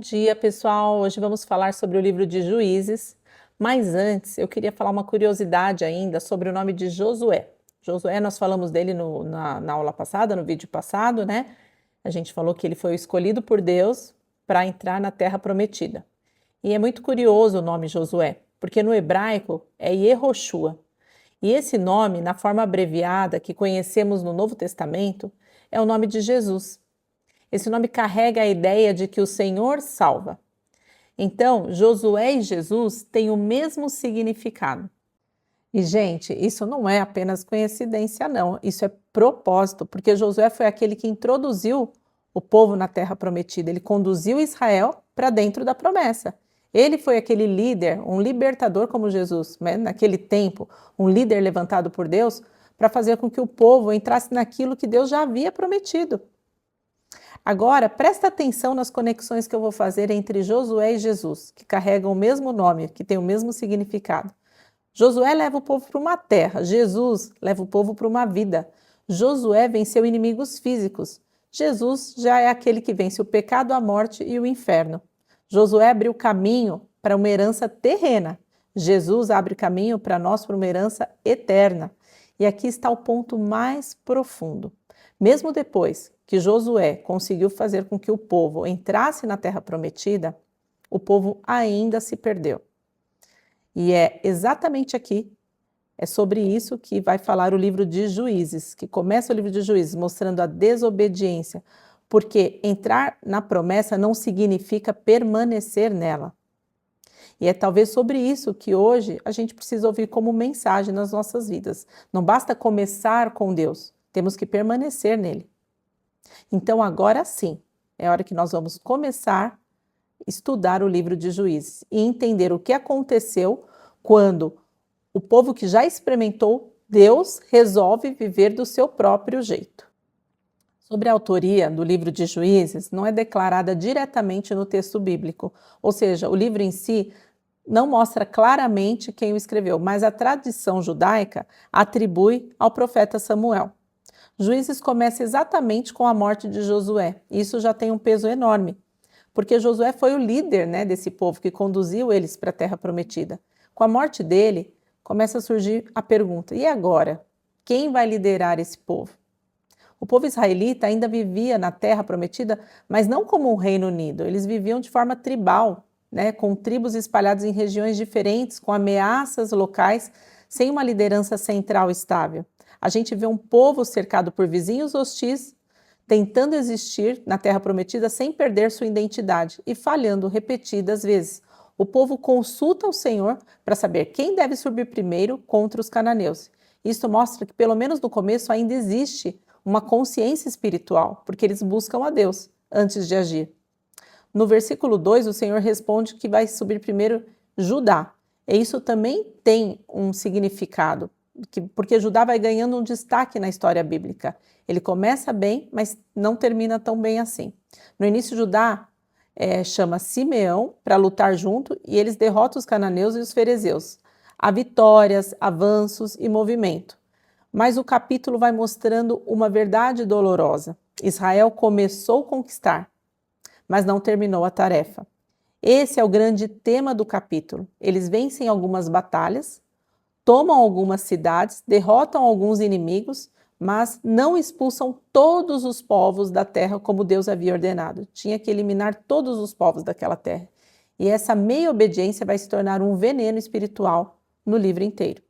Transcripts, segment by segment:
dia, pessoal. Hoje vamos falar sobre o livro de Juízes, mas antes eu queria falar uma curiosidade ainda sobre o nome de Josué. Josué, nós falamos dele na aula passada, no vídeo passado, né? A gente falou que ele foi o escolhido por Deus para entrar na Terra Prometida. E é muito curioso o nome Josué, porque no hebraico é Yehoshua. E esse nome, na forma abreviada que conhecemos no Novo Testamento, é o nome de Jesus. Esse nome carrega a ideia de que o Senhor salva. Então, Josué e Jesus têm o mesmo significado. E, gente, isso não é apenas coincidência, não. Isso é propósito, porque Josué foi aquele que introduziu o povo na Terra Prometida. Ele conduziu Israel para dentro da promessa. Ele foi aquele líder, um libertador como Jesus, né? Naquele tempo, um líder levantado por Deus para fazer com que o povo entrasse naquilo que Deus já havia prometido. Agora, presta atenção nas conexões que eu vou fazer entre Josué e Jesus, que carregam o mesmo nome, que tem o mesmo significado. Josué leva o povo para uma terra, Jesus leva o povo para uma vida. Josué venceu inimigos físicos. Jesus já é aquele que vence o pecado, a morte e o inferno. Josué abriu caminho para uma herança terrena. Jesus abre caminho para nós para uma herança eterna. E aqui está o ponto mais profundo. Mesmo depois que Josué conseguiu fazer com que o povo entrasse na Terra Prometida, o povo ainda se perdeu. E é exatamente aqui, é sobre isso que vai falar o livro de Juízes, que começa o livro de Juízes mostrando a desobediência, porque entrar na promessa não significa permanecer nela. E é talvez sobre isso que hoje a gente precisa ouvir como mensagem nas nossas vidas. Não basta começar com Deus, temos que permanecer nele. Então agora sim, é hora que nós vamos começar a estudar o livro de Juízes e entender o que aconteceu quando o povo que já experimentou Deus resolve viver do seu próprio jeito. Sobre a autoria do livro de Juízes, não é declarada diretamente no texto bíblico, ou seja, o livro em si não mostra claramente quem o escreveu, mas a tradição judaica atribui ao profeta Samuel. Juízes começa exatamente com a morte de Josué. Isso já tem um peso enorme, porque Josué foi o líder, né, desse povo que conduziu eles para a Terra Prometida. Com a morte dele, começa a surgir a pergunta: e agora? Quem vai liderar esse povo? O povo israelita ainda vivia na Terra Prometida, mas não como um reino unido. Eles viviam de forma tribal, né, com tribos espalhadas em regiões diferentes, com ameaças locais, sem uma liderança central estável. A gente vê um povo cercado por vizinhos hostis, tentando existir na Terra Prometida sem perder sua identidade e falhando repetidas vezes. O povo consulta o Senhor para saber quem deve subir primeiro contra os cananeus. Isso mostra que, pelo menos no começo, ainda existe uma consciência espiritual, porque eles buscam a Deus antes de agir. No versículo 2, o Senhor responde que vai subir primeiro Judá. E isso também tem um significado, porque Judá vai ganhando um destaque na história bíblica. Ele começa bem, mas não termina tão bem assim. No início, Judá chama Simeão para lutar junto e eles derrotam os cananeus e os ferezeus. Há vitórias, avanços e movimento. Mas o capítulo vai mostrando uma verdade dolorosa. Israel começou a conquistar, mas não terminou a tarefa. Esse é o grande tema do capítulo. Eles vencem algumas batalhas, tomam algumas cidades, derrotam alguns inimigos, mas não expulsam todos os povos da terra como Deus havia ordenado. Tinha que eliminar todos os povos daquela terra. E essa meia obediência vai se tornar um veneno espiritual no livro inteiro.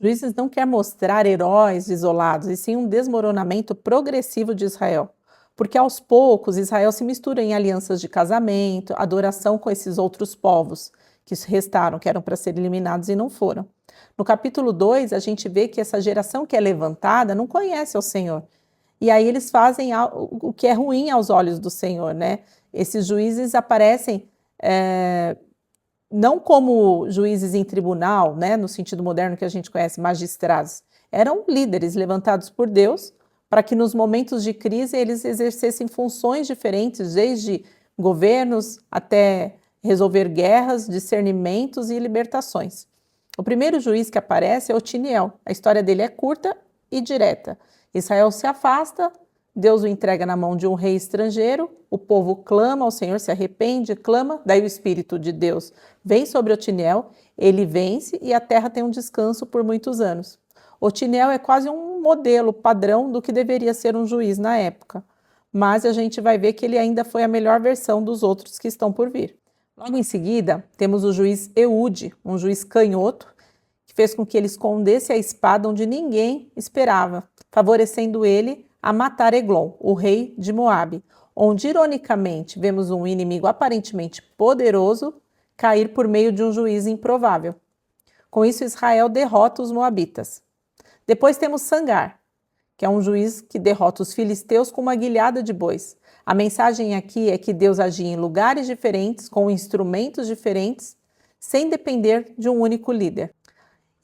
Juízes não quer mostrar heróis isolados, e sim um desmoronamento progressivo de Israel. Porque aos poucos Israel se mistura em alianças de casamento, adoração com esses outros povos que restaram, que eram para ser eliminados e não foram. No capítulo 2, a gente vê que essa geração que é levantada não conhece o Senhor. E aí eles fazem o que é ruim aos olhos do Senhor, né? Esses juízes aparecem não como juízes em tribunal, né, no sentido moderno que a gente conhece, magistrados. Eram líderes levantados por Deus para que nos momentos de crise eles exercessem funções diferentes, desde governos até resolver guerras, discernimentos e libertações. O primeiro juiz que aparece é Otiniel. A história dele é curta e direta. Israel se afasta, Deus o entrega na mão de um rei estrangeiro, o povo clama ao Senhor, se arrepende, clama, daí o Espírito de Deus vem sobre Otiniel, ele vence e a terra tem um descanso por muitos anos. Otiniel é quase um modelo padrão do que deveria ser um juiz na época, mas a gente vai ver que ele ainda foi a melhor versão dos outros que estão por vir. Logo em seguida, temos o juiz Eude, um juiz canhoto, que fez com que ele escondesse a espada onde ninguém esperava, favorecendo ele a matar Eglon, o rei de Moabe, onde, ironicamente, vemos um inimigo aparentemente poderoso cair por meio de um juiz improvável. Com isso, Israel derrota os moabitas. Depois temos Sangar, que é um juiz que derrota os filisteus com uma guilhada de bois. A mensagem aqui é que Deus agia em lugares diferentes, com instrumentos diferentes, sem depender de um único líder.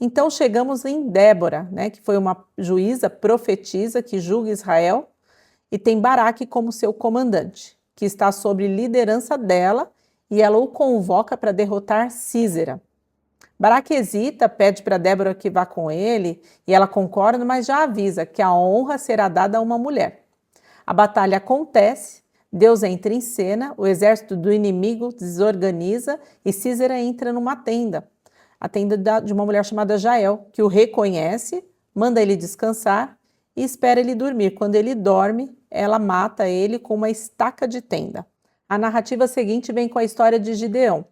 Então chegamos em Débora, que foi uma juíza, profetisa, que julga Israel, e tem Baraque como seu comandante, que está sob liderança dela, e ela o convoca para derrotar Sísera. Baraque hesita, pede para Débora que vá com ele, e ela concorda, mas já avisa que a honra será dada a uma mulher. A batalha acontece, Deus entra em cena, o exército do inimigo desorganiza e Sísera entra numa tenda, a tenda de uma mulher chamada Jael, que o reconhece, manda ele descansar e espera ele dormir. Quando ele dorme, ela mata ele com uma estaca de tenda. A narrativa seguinte vem com a história de Gideão.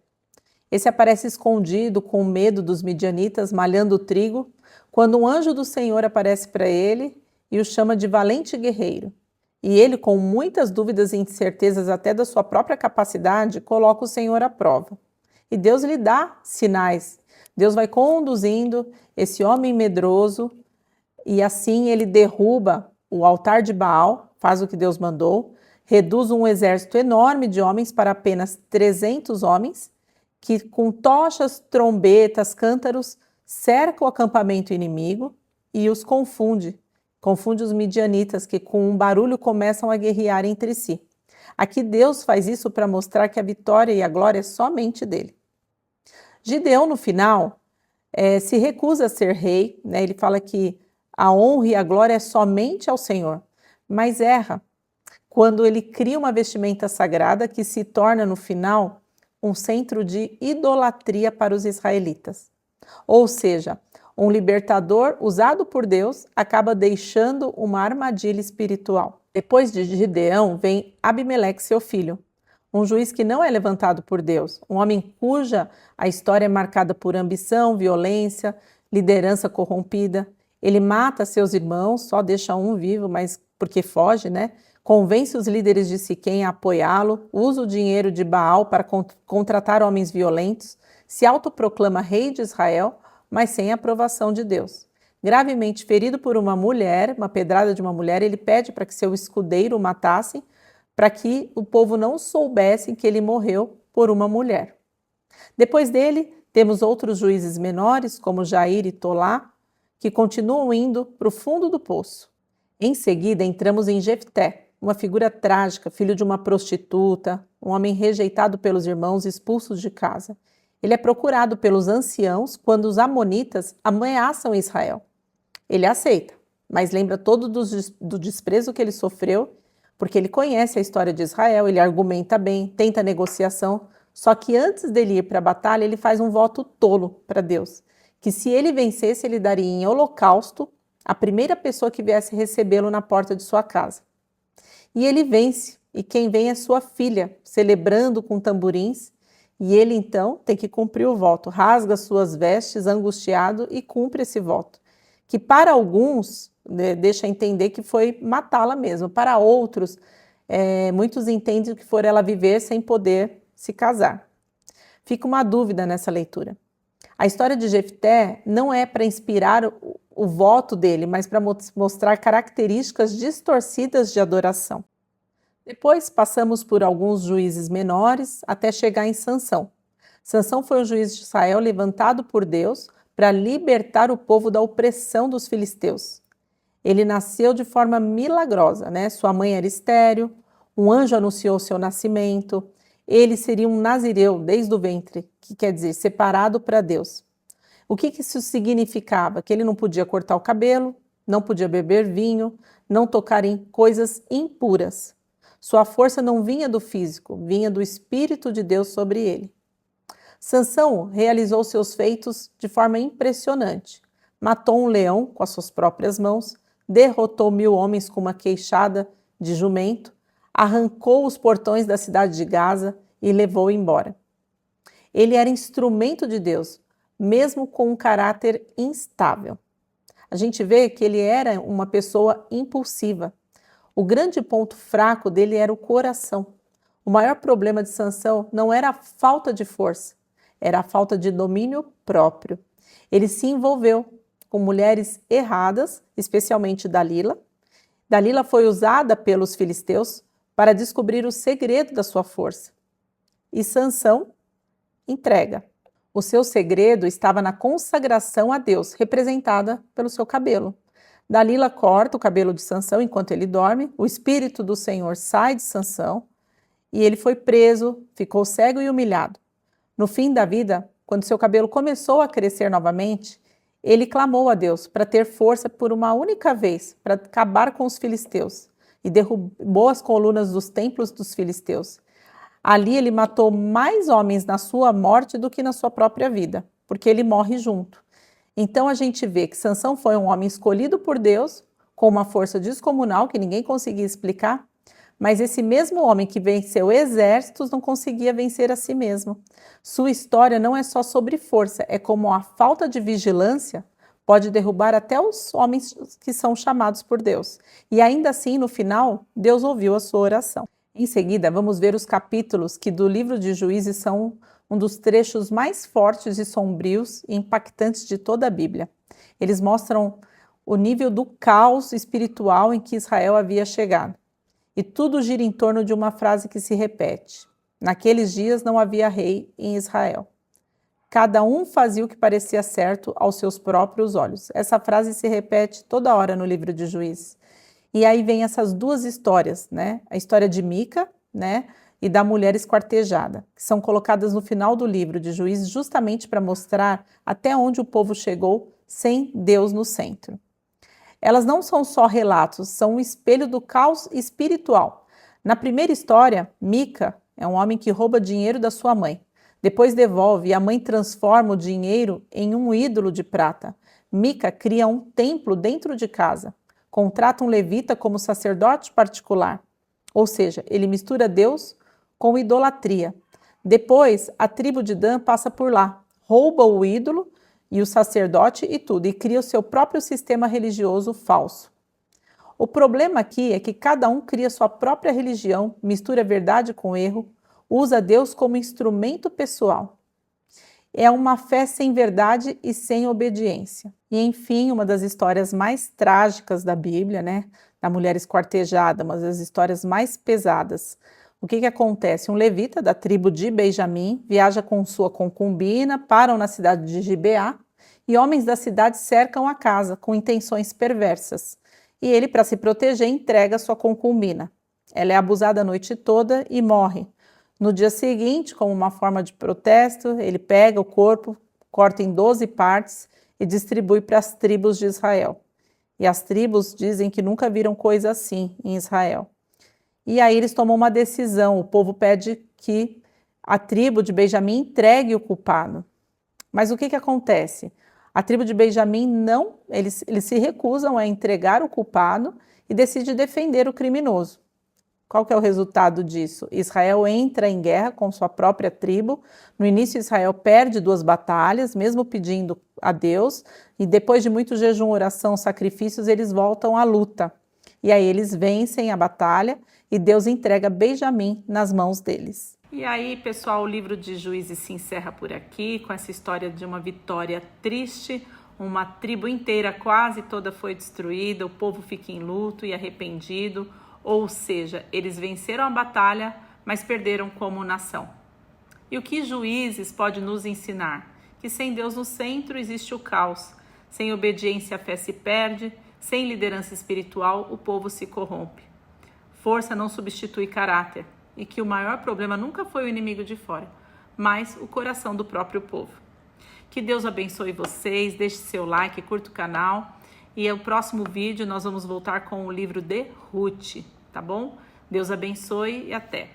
Esse aparece escondido, com medo dos midianitas, malhando o trigo, quando um anjo do Senhor aparece para ele e o chama de valente guerreiro. E ele, com muitas dúvidas e incertezas até da sua própria capacidade, coloca o Senhor à prova. E Deus lhe dá sinais. Deus vai conduzindo esse homem medroso e assim ele derruba o altar de Baal, faz o que Deus mandou, reduz um exército enorme de homens para apenas 300 homens, que com tochas, trombetas, cântaros, cerca o acampamento inimigo e os confunde os midianitas, que com um barulho começam a guerrear entre si. Aqui Deus faz isso para mostrar que a vitória e a glória é somente dele. Gideão, no final, se recusa a ser rei, ele fala que a honra e a glória é somente ao Senhor, mas erra quando ele cria uma vestimenta sagrada que se torna, no final, um centro de idolatria para os israelitas. Ou seja, um libertador usado por Deus acaba deixando uma armadilha espiritual. Depois de Gideão vem Abimeleque, seu filho, um juiz que não é levantado por Deus, um homem cuja a história é marcada por ambição, violência, liderança corrompida. Ele mata seus irmãos, só deixa um vivo, mas porque foge, Convence os líderes de Siquém a apoiá-lo, usa o dinheiro de Baal para contratar homens violentos, se autoproclama rei de Israel, mas sem a aprovação de Deus. Gravemente ferido por uma mulher, uma pedrada de uma mulher, ele pede para que seu escudeiro o matasse, para que o povo não soubesse que ele morreu por uma mulher. Depois dele, temos outros juízes menores, como Jair e Tolá, que continuam indo para o fundo do poço. Em seguida, entramos em Jefté, uma figura trágica, filho de uma prostituta, um homem rejeitado pelos irmãos, expulsos de casa. Ele é procurado pelos anciãos quando os amonitas ameaçam Israel. Ele aceita, mas lembra todo do desprezo que ele sofreu, porque ele conhece a história de Israel, ele argumenta bem, tenta negociação, só que antes dele ir para a batalha, ele faz um voto tolo para Deus, que se ele vencesse, ele daria em holocausto a primeira pessoa que viesse recebê-lo na porta de sua casa. E ele vence, e quem vem é sua filha, celebrando com tamborins, e ele então tem que cumprir o voto, rasga suas vestes angustiado e cumpre esse voto, que para alguns deixa entender que foi matá-la mesmo, para outros, muitos entendem que for ela viver sem poder se casar. Fica uma dúvida nessa leitura. A história de Jefté não é para inspirar o voto dele, mas para mostrar características distorcidas de adoração. Depois passamos por alguns juízes menores até chegar em Sansão. Sansão foi um juiz de Israel levantado por Deus para libertar o povo da opressão dos filisteus. Ele nasceu de forma milagrosa, Sua mãe era estéril, um anjo anunciou seu nascimento. Ele seria um nazireu desde o ventre, que quer dizer separado para Deus. O que isso significava? Que ele não podia cortar o cabelo, não podia beber vinho, não tocar em coisas impuras. Sua força não vinha do físico, vinha do Espírito de Deus sobre ele. Sansão realizou seus feitos de forma impressionante. Matou um leão com as suas próprias mãos, derrotou 1000 homens com uma queixada de jumento, arrancou os portões da cidade de Gaza e levou embora. Ele era instrumento de Deus, mesmo com um caráter instável. A gente vê que ele era uma pessoa impulsiva. O grande ponto fraco dele era o coração. O maior problema de Sansão não era a falta de força, era a falta de domínio próprio. Ele se envolveu com mulheres erradas, especialmente Dalila. Dalila foi usada pelos filisteus para descobrir o segredo da sua força. E Sansão entrega. O seu segredo estava na consagração a Deus, representada pelo seu cabelo. Dalila corta o cabelo de Sansão enquanto ele dorme, o espírito do Senhor sai de Sansão e ele foi preso, ficou cego e humilhado. No fim da vida, quando seu cabelo começou a crescer novamente, ele clamou a Deus para ter força por uma única vez, para acabar com os filisteus, e derrubou as colunas dos templos dos filisteus. Ali ele matou mais homens na sua morte do que na sua própria vida, porque ele morre junto. Então a gente vê que Sansão foi um homem escolhido por Deus, com uma força descomunal que ninguém conseguia explicar, mas esse mesmo homem que venceu exércitos não conseguia vencer a si mesmo. Sua história não é só sobre força, é como a falta de vigilância pode derrubar até os homens que são chamados por Deus. E ainda assim, no final, Deus ouviu a sua oração. Em seguida, vamos ver os capítulos que do livro de Juízes são um dos trechos mais fortes e sombrios e impactantes de toda a Bíblia. Eles mostram o nível do caos espiritual em que Israel havia chegado. E tudo gira em torno de uma frase que se repete. Naqueles dias não havia rei em Israel. Cada um fazia o que parecia certo aos seus próprios olhos. Essa frase se repete toda hora no livro de Juízes. E aí vem essas duas histórias, né? A história de Mica, né? E da mulher esquartejada, que são colocadas no final do livro de Juízes justamente para mostrar até onde o povo chegou sem Deus no centro. Elas não são só relatos, são um espelho do caos espiritual. Na primeira história, Mica é um homem que rouba dinheiro da sua mãe. Depois devolve e a mãe transforma o dinheiro em um ídolo de prata. Mica cria um templo dentro de casa. Contrata um levita como sacerdote particular. Ou seja, ele mistura Deus com idolatria. Depois, a tribo de Dan passa por lá, rouba o ídolo e o sacerdote e tudo, e cria o seu próprio sistema religioso falso. O problema aqui é que cada um cria sua própria religião, mistura verdade com erro, usa Deus como instrumento pessoal. É uma fé sem verdade e sem obediência. E enfim, uma das histórias mais trágicas da Bíblia, né? Da mulher esquartejada, uma das histórias mais pesadas. O que acontece? Um levita da tribo de Benjamim viaja com sua concubina, param na cidade de Gibeá e homens da cidade cercam a casa com intenções perversas. E ele, para se proteger, entrega sua concubina. Ela é abusada a noite toda e morre. No dia seguinte, como uma forma de protesto, ele pega o corpo, corta em 12 partes e distribui para as tribos de Israel. E as tribos dizem que nunca viram coisa assim em Israel. E aí eles tomam uma decisão, o povo pede que a tribo de Benjamim entregue o culpado. Mas o que acontece? A tribo de Benjamim eles se recusam a entregar o culpado e decide defender o criminoso. Qual que é o resultado disso? Israel entra em guerra com sua própria tribo. No início, Israel perde 2 batalhas, mesmo pedindo a Deus, e depois de muito jejum, oração, sacrifícios, eles voltam à luta. E aí eles vencem a batalha e Deus entrega Benjamim nas mãos deles. E aí, pessoal, o livro de Juízes se encerra por aqui, com essa história de uma vitória triste. Uma tribo inteira, quase toda, foi destruída, o povo fica em luto e arrependido. Ou seja, eles venceram a batalha, mas perderam como nação. E o que Juízes pode nos ensinar? Que sem Deus no centro existe o caos. Sem obediência a fé se perde, sem liderança espiritual o povo se corrompe. Força não substitui caráter e que o maior problema nunca foi o inimigo de fora, mas o coração do próprio povo. Que Deus abençoe vocês, deixe seu like, curta o canal E o próximo vídeo nós vamos voltar com o livro de Ruth, tá bom? Deus abençoe e até!